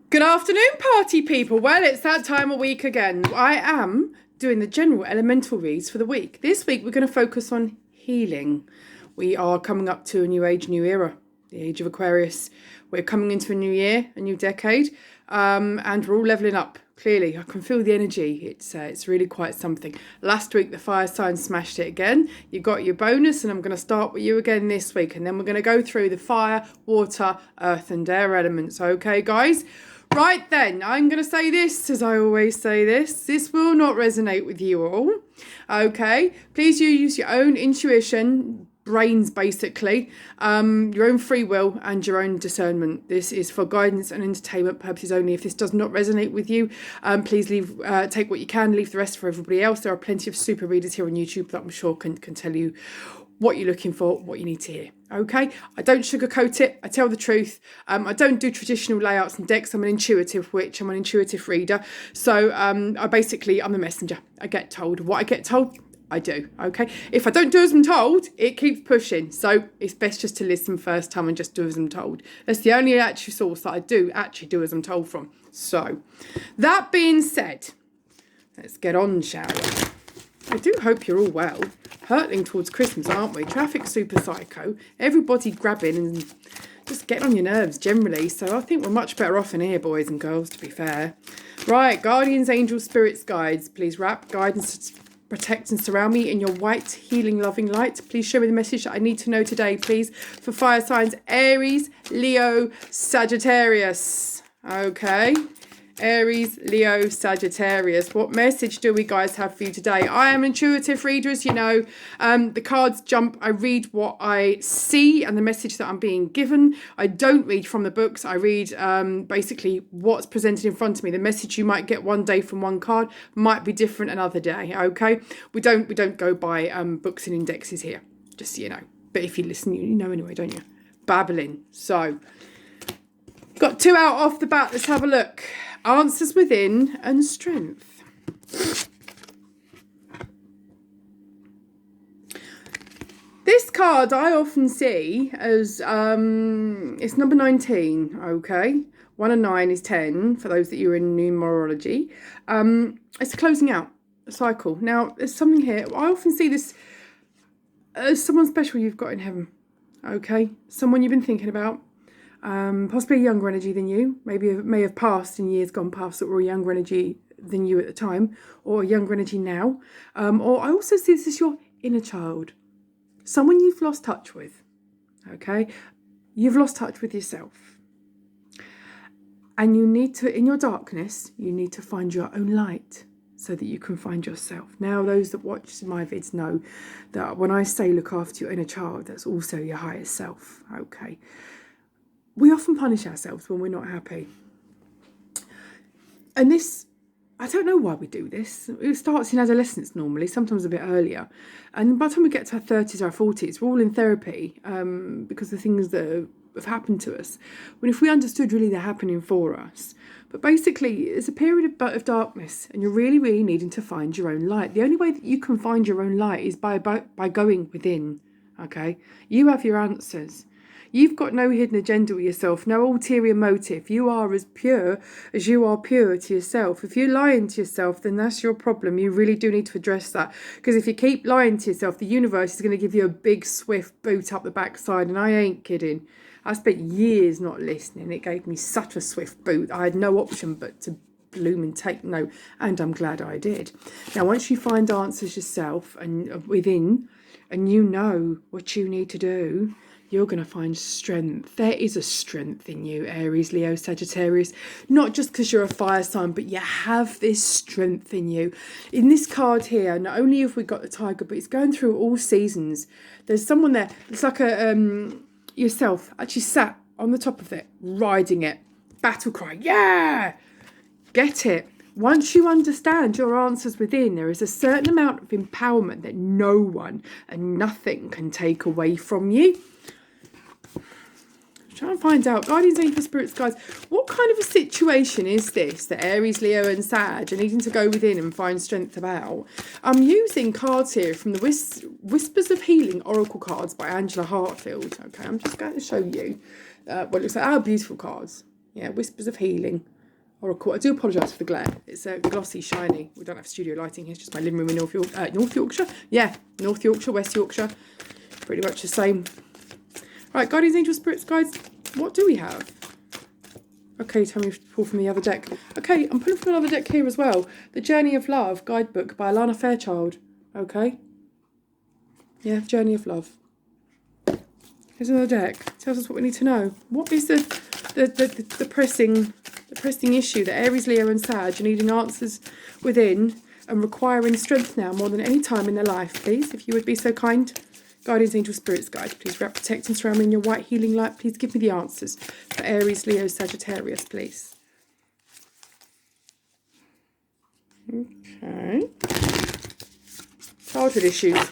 Good afternoon, party people. Well, it's that time of week again. I am doing the general elemental reads for the week. This week, we're going to focus on healing. We are coming up to a new age, new era, the age of Aquarius. We're coming into a new year, a new decade, and we're all leveling up. Clearly, I can feel the energy. It's really quite something. Last week, the fire sign smashed it again. You got your bonus, and I'm going to start with you again this week. And then we're going to go through the fire, water, earth, and air elements. Okay, guys? Right then, I'm going to say this, as I always say this. This will not resonate with you all. Okay? Please use your own intuition, brains basically, your own free will and your own discernment. This is for guidance and entertainment purposes only. If this does not resonate with you, please take what you can, leave the rest for everybody else. There are plenty of super readers here on YouTube that I'm sure can tell you what you're looking for, what you need to hear. Okay, I don't sugarcoat it. I tell the truth. I don't do traditional layouts and decks. I'm an intuitive witch. I'm an intuitive reader. So I'm the messenger. I get told what I get told. I do. Okay. If I don't do as I'm told, it keeps pushing. So it's best just to listen first time and just do as I'm told. That's the only actual source that I do actually do as I'm told from. So that being said, let's get on, shall we? I do hope you're all well. Hurtling towards Christmas, aren't we? Traffic super psycho. Everybody grabbing and just getting on your nerves generally. So I think we're much better off in here, boys and girls, to be fair. Right, guardians, angels, spirits, guides. Please wrap, guide and protect and surround me in your white, healing, loving light. Please show me the message that I need to know today, please. For fire signs, Aries, Leo, Sagittarius. Okay. Aries, Leo, Sagittarius. What message do we guys have for you today? I am intuitive reader, as you know. The cards jump. I read what I see and the message that I'm being given. I don't read from the books. I read basically what's presented in front of me. The message you might get one day from one card might be different another day. Okay, we don't go by books and indexes here. Just so you know. But if you listen, you know anyway, don't you? Babbling. So got two out off the bat. Let's have a look. Answers within and strength. This card I often see as it's number 19. Okay, 1 and 9 is 10 for those that you're in numerology. It's closing out a cycle. Now there's something here. I often see this as someone special you've got in heaven. Okay, someone you've been thinking about. Possibly a younger energy than you, maybe it may have passed in years gone past that were a younger energy than you at the time, or a younger energy now. Or I also see this as your inner child, someone you've lost touch with. Okay, you've lost touch with yourself, and you need to, in your darkness, you need to find your own light so that you can find yourself. Now, those that watch my vids know that when I say look after your inner child, that's also your higher self. Okay. We often punish ourselves when we're not happy. And this, I don't know why we do this. It starts in adolescence normally, sometimes a bit earlier. And by the time we get to our 30s or our 40s, we're all in therapy because of the things that have happened to us. When if we understood really they're happening for us. But basically, it's a period of darkness and you're really, really needing to find your own light. The only way that you can find your own light is by going within, okay? You have your answers. You've got no hidden agenda with yourself, no ulterior motive. You are as pure as you are pure to yourself. If you're lying to yourself, then that's your problem. You really do need to address that. Because if you keep lying to yourself, the universe is going to give you a big, swift boot up the backside. And I ain't kidding. I spent years not listening. It gave me such a swift boot. I had no option but to bloom and take note. And I'm glad I did. Now, once you find answers yourself and within, and you know what you need to do, you're going to find strength. There is a strength in you, Aries, Leo, Sagittarius. Not just because you're a fire sign, but you have this strength in you. In this card here, not only have we got the tiger, but it's going through all seasons. There's someone there. It's like yourself actually sat on the top of it, riding it. Battle cry, yeah! Get it. Once you understand your answers within, there is a certain amount of empowerment that no one and nothing can take away from you. Try and find out, guardians, angels, spirits, guides, what kind of a situation is this that Aries, Leo and Sag are needing to go within and find strength about? I'm using cards here from the Whispers of Healing Oracle cards by Angela Hartfield. Okay, I'm just going to show you what looks like beautiful cards. Yeah, Whispers of Healing. Oracle. I do apologise for the glare. It's glossy, shiny. We don't have studio lighting here. It's just my living room in North Yorkshire. Yeah, North Yorkshire, West Yorkshire. Pretty much the same. Right, guardians, angels, spirits, guides. What do we have? Okay, tell me if you pull from the other deck. Okay, I'm pulling from another deck here as well. The Journey of Love guidebook by Alana Fairchild. Okay. Yeah, Journey of Love. Here's another deck. Tells us what we need to know. What is the pressing issue that Aries, Leo and Sag are needing answers within and requiring strength now more than any time in their life, please, if you would be so kind. Guardians, angels, spirits, guide, please wrap, protect and surround me in your white healing light. Please give me the answers for Aries, Leo, Sagittarius, please. Okay. Childhood issues.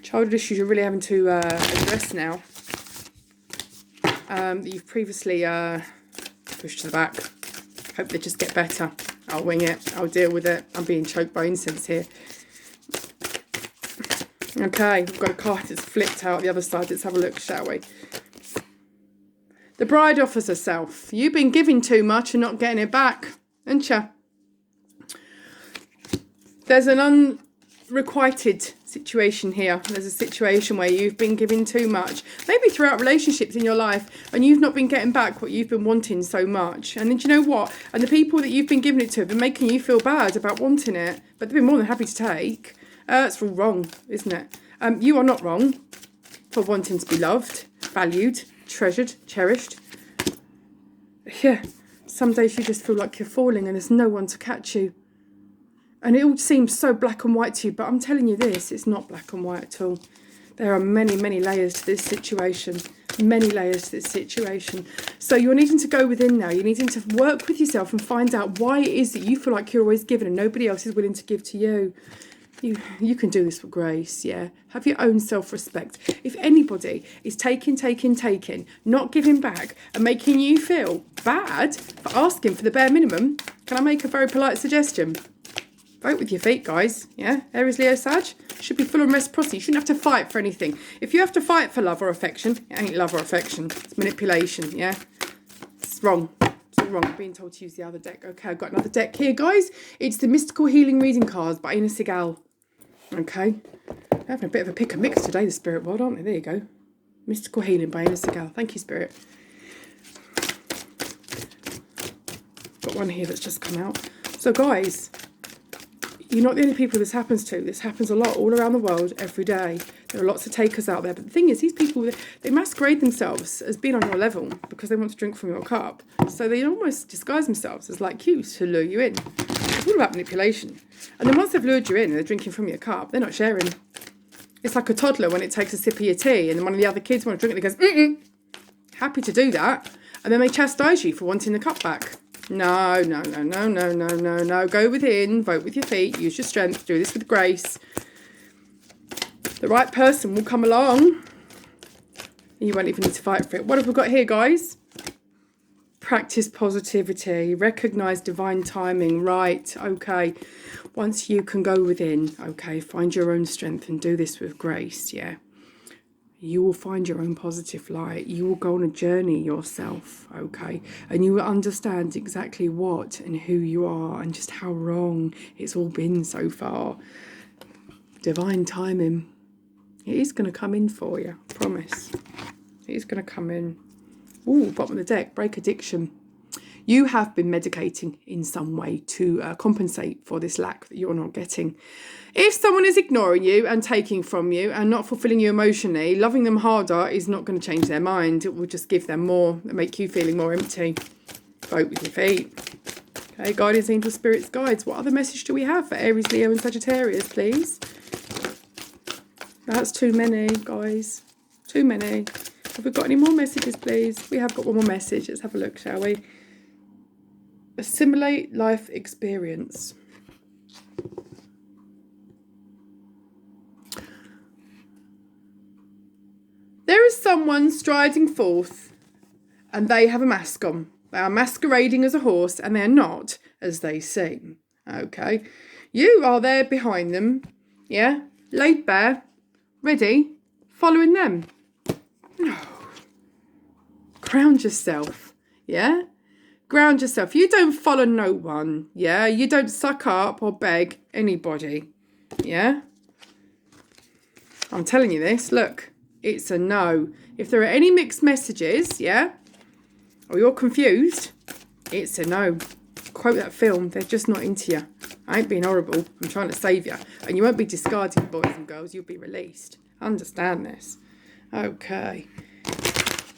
Childhood issues you're really having to address now. That you've previously pushed to the back. Hope they just get better. I'll wing it. I'll deal with it. I'm being choked by incense here. Okay, we've got a card that's flipped out the other side. Let's have a look, shall we? The bride offers herself. You've been giving too much and not getting it back, haven't you? There's an unrequited situation here. There's a situation where you've been giving too much, maybe throughout relationships in your life, and you've not been getting back what you've been wanting so much. And then do you know what? And the people that you've been giving it to have been making you feel bad about wanting it, but they've been more than happy to take. It's all wrong, isn't it? You are not wrong for wanting to be loved, valued, treasured, cherished. Yeah, some days you just feel like you're falling and there's no one to catch you. And it all seems so black and white to you, but I'm telling you this, it's not black and white at all. There are many, many layers to this situation. Many layers to this situation. So you're needing to go within now. You're needing to work with yourself and find out why it is that you feel like you're always giving and nobody else is willing to give to you. You can do this with grace, yeah. Have your own self-respect. If anybody is taking, not giving back and making you feel bad for asking for the bare minimum, can I make a very polite suggestion? Vote with your feet, guys, yeah. Aries, Leo, Sag should be full of reciprocity. You shouldn't have to fight for anything. If you have to fight for love or affection, it ain't love or affection. It's manipulation, yeah. It's wrong. Wrong. I'm being told to use the other deck. Okay, I've got another deck here, guys. It's the Mystical Healing Reading Cards by Segal. Okay, they're having a bit of a pick and mix today, the spirit world, aren't they? There you go. Mystical Healing by Segal. Thank you, spirit. Got one here that's just come out. So, guys, you're not the only people this happens to. This happens a lot all around the world every day. There are lots of takers out there. But the thing is, these people, they masquerade themselves as being on your level because they want to drink from your cup. So they almost disguise themselves as like you to lure you in. It's all about manipulation. And then once they've lured you in and they're drinking from your cup, they're not sharing. It's like a toddler when it takes a sip of your tea and then one of the other kids want to drink it and it goes, happy to do that. And then they chastise you for wanting the cup back. No. Go within, vote with your feet, use your strength, do this with grace. The right person will come along. You won't even need to fight for it. What have we got here, guys? Practice positivity, recognise divine timing. Right, okay. Once you can go within, okay, find your own strength and do this with grace, yeah. You will find your own positive light. You will go on a journey yourself, okay? And you will understand exactly what and who you are and just how wrong it's all been so far. Divine timing. It is going to come in for you, I promise. It is going to come in. Ooh, bottom of the deck, break addiction. You have been medicating in some way to compensate for this lack that you're not getting. If someone is ignoring you and taking from you and not fulfilling you emotionally, loving them harder is not going to change their mind. It will just give them more and make you feeling more empty. Vote with your feet. Okay, guardians, angels, spirits, guides. What other message do we have for Aries, Leo and Sagittarius, please? That's too many, guys. Too many. Have we got any more messages, please? We have got one more message. Let's have a look, shall we? Assimilate life experience. There is someone striding forth and they have a mask on. They are masquerading as a horse and they're not as they seem. Okay. You are there behind them. Yeah. Laid bare. Ready. Following them. No. Ground yourself. Yeah. Ground yourself. You don't follow no one, yeah? You don't suck up or beg anybody, yeah? I'm telling you this, look, it's a no. If there are any mixed messages, yeah, or you're confused, it's a no. Quote that film, they're just not into you. I ain't being horrible, I'm trying to save you. And you won't be discarded, boys and girls, you'll be released. Understand this. Okay.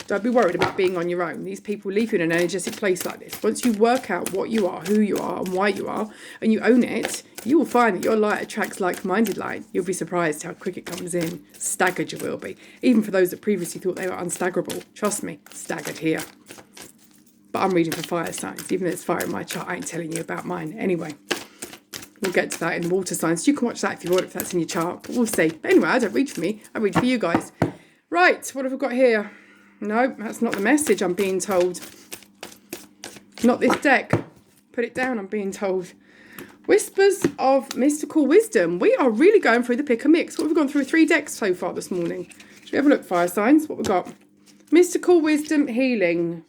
Don't be worried about being on your own. These people leave you in an energetic place like this. Once you work out what you are, who you are, and why you are, and you own it, you will find that your light attracts like-minded light. You'll be surprised how quick it comes in. Staggered you will be. Even for those that previously thought they were unstaggerable. Trust me, staggered here. But I'm reading for fire signs. Even though there's fire in my chart, I ain't telling you about mine. Anyway, we'll get to that in the water signs. You can watch that if you want, if that's in your chart. But we'll see. But anyway, I don't read for me. I read for you guys. Right, what have we got here? No, that's not the message I'm being told. Not this deck. Put it down, I'm being told. Whispers of mystical wisdom. We are really going through the pick and mix. What have we gone through? 3 decks so far this morning. Should we have a look, fire signs? What we got? Mystical wisdom, healing.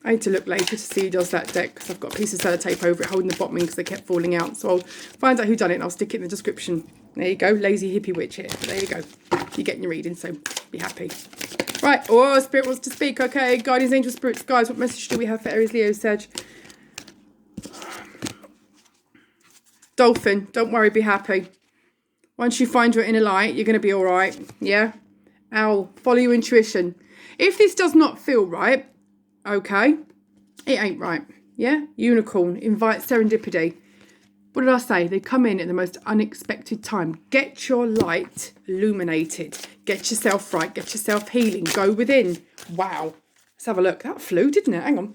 I need to look later to see who does that deck because I've got a piece of sellotape over it holding the bottom in because they kept falling out. So I'll find out who done it and I'll stick it in the description. There you go, lazy hippie witch here. But there you go. You're getting your reading, so be happy. Right, oh, Spirit wants to speak. Okay, guardians, angels, spirits, guys, what message do we have for Aries, Leo, Sag? Dolphin, don't worry, be happy. Once you find your inner light, you're going to be all right, yeah? Owl, follow your intuition. If this does not feel right, okay, it ain't right, yeah? Unicorn, invite serendipity. What did I say? They come in at the most unexpected time. Get your light illuminated. Get yourself right. Get yourself healing. Go within. Wow. Let's have a look. That flew, didn't it? Hang on.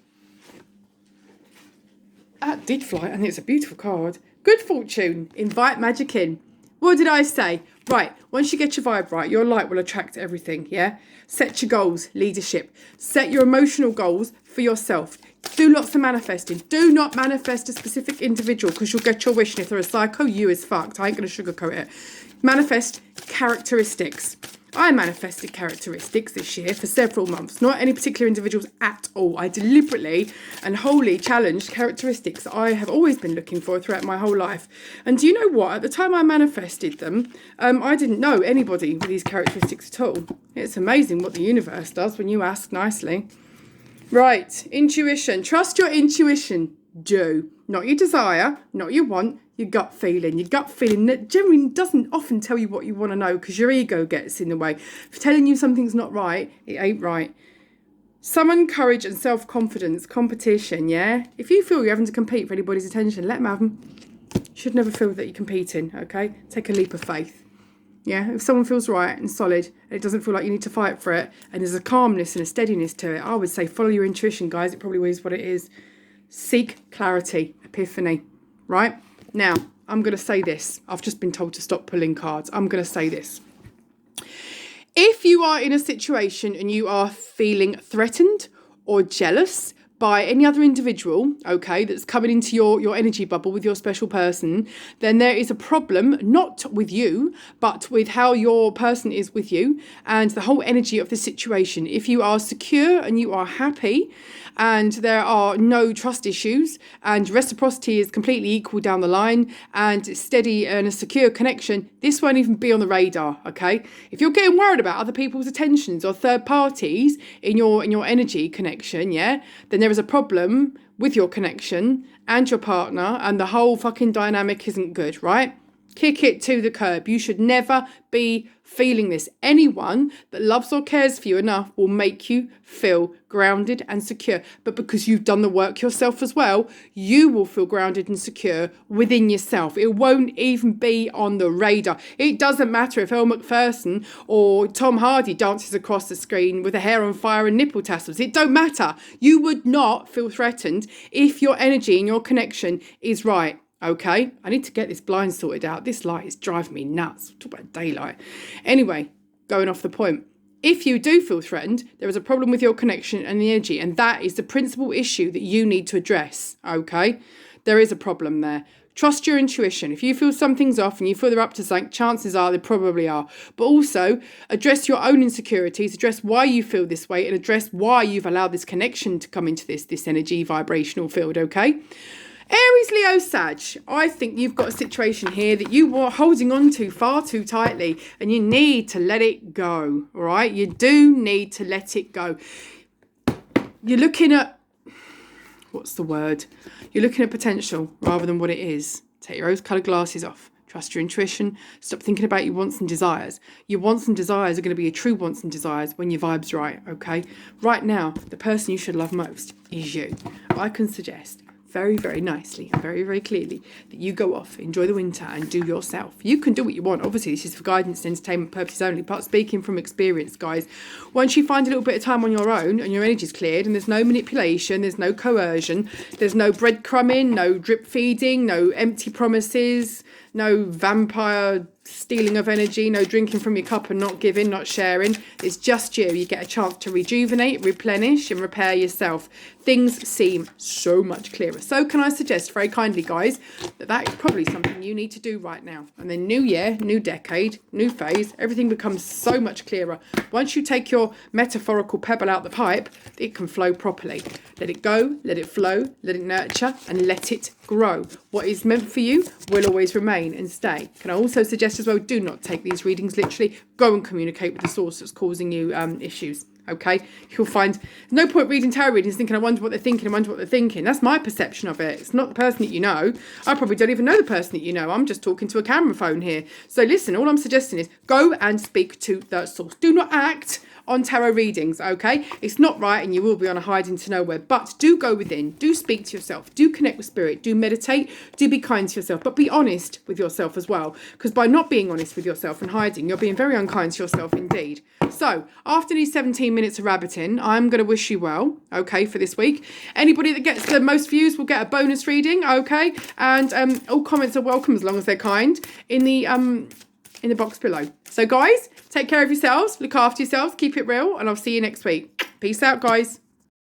That did fly, and it's a beautiful card. Good fortune. Invite magic in. What did I say? Right. Once you get your vibe right, your light will attract everything, yeah? Set your goals, leadership. Set your emotional goals for yourself. Do lots of manifesting. Do not manifest a specific individual because you'll get your wish. And if they're a psycho, you is fucked. I ain't going to sugarcoat it. Manifest characteristics. I manifested characteristics this year for several months. Not any particular individuals at all. I deliberately and wholly challenged characteristics I have always been looking for throughout my whole life. And do you know what? At the time I manifested them, I didn't know anybody with these characteristics at all. It's amazing what the universe does when you ask nicely. Right, intuition. Trust your intuition. Do. Not your desire, not your want, your gut feeling. Your gut feeling that generally doesn't often tell you what you want to know because your ego gets in the way. For telling you something's not right, it ain't right. Summon courage and self-confidence. Competition, yeah? If you feel you're having to compete for anybody's attention, let them have them. You should never feel that you're competing, okay? Take a leap of faith. Yeah, if someone feels right and solid, and it doesn't feel like you need to fight for it, and there's a calmness and a steadiness to it, I would say follow your intuition, guys. It probably is what it is. Seek clarity, epiphany, right? Now, I'm going to say this. I've just been told to stop pulling cards. I'm going to say this. If you are in a situation and you are feeling threatened or jealous by any other individual, okay, that's coming into your energy bubble with your special person, then there is a problem, not with you, but with how your person is with you and the whole energy of the situation. If you are secure and you are happy and there are no trust issues and reciprocity is completely equal down the line and steady and a secure connection, this won't even be on the radar, okay? If you're getting worried about other people's attentions or third parties in your energy connection, yeah, then there is a problem with your connection and your partner and the whole fucking dynamic isn't good, right? Kick it to the curb. You should never be feeling this. Anyone that loves or cares for you enough will make you feel grounded and secure. But because you've done the work yourself as well, you will feel grounded and secure within yourself. It won't even be on the radar. It doesn't matter if Elle Macpherson or Tom Hardy dances across the screen with a hair on fire and nipple tassels. It don't matter. You would not feel threatened if your energy and your connection is right. Okay, I need to get this blind sorted out. This light is driving me nuts. Talk about daylight. Anyway, going off the point. If you do feel threatened, there is a problem with your connection and the energy, and that is the principal issue that you need to address. Okay, there is a problem there. Trust your intuition. If you feel something's off and you feel they're up to something, chances are they probably are. But also address your own insecurities, address why you feel this way, and address why you've allowed this connection to come into this energy vibrational field, okay? Aries, Leo, Sag, I think you've got a situation here that you are holding on to far too tightly and you need to let it go, all right? You do need to let it go. You're looking at, what's the word? You're looking at potential rather than what it is. Take your rose-coloured glasses off. Trust your intuition. Stop thinking about your wants and desires. Your wants and desires are going to be your true wants and desires when your vibe's right, okay? Right now, the person you should love most is you. I can suggest very, very nicely and very, very clearly that you go off, enjoy the winter and do yourself. You can do what you want. Obviously, this is for guidance and entertainment purposes only, but speaking from experience, guys, once you find a little bit of time on your own and your energy's cleared and there's no manipulation, there's no coercion, there's no breadcrumbing, no drip feeding, no empty promises, no vampire stealing of energy, no drinking from your cup and not giving, not sharing. It's just you. You get a chance to rejuvenate, replenish and repair yourself. Things seem so much clearer. So can I suggest very kindly, guys, that is probably something you need to do right now. And then new year, new decade, new phase, everything becomes so much clearer. Once you take your metaphorical pebble out the pipe, it can flow properly. Let it go, let it flow, let it nurture and let it grow. What is meant for you will always remain and stay. Can I also suggest as well, do not take these readings literally. Go and communicate with the source that's causing you issues. Okay, you'll find there's no point reading tarot readings thinking, I wonder what they're thinking, I wonder what they're thinking. That's my perception of it. It's not the person that you know. I probably don't even know the person that you know. I'm just talking to a camera phone here. So listen, all I'm suggesting is go and speak to the source. Do not act on tarot readings, okay? It's not right and you will be on a hide into nowhere, but do go within, do speak to yourself, do connect with spirit, do meditate, do be kind to yourself, but be honest with yourself as well, because by not being honest with yourself and hiding, you're being very unkind to yourself indeed. So after these 17 minutes of rabbiting, I'm going to wish you well, okay, for this week. Anybody that gets the most views will get a bonus reading, okay? And all comments are welcome as long as they're kind in the box below. So guys, take care of yourselves, look after yourselves, keep it real, and I'll see you next week. Peace out, guys.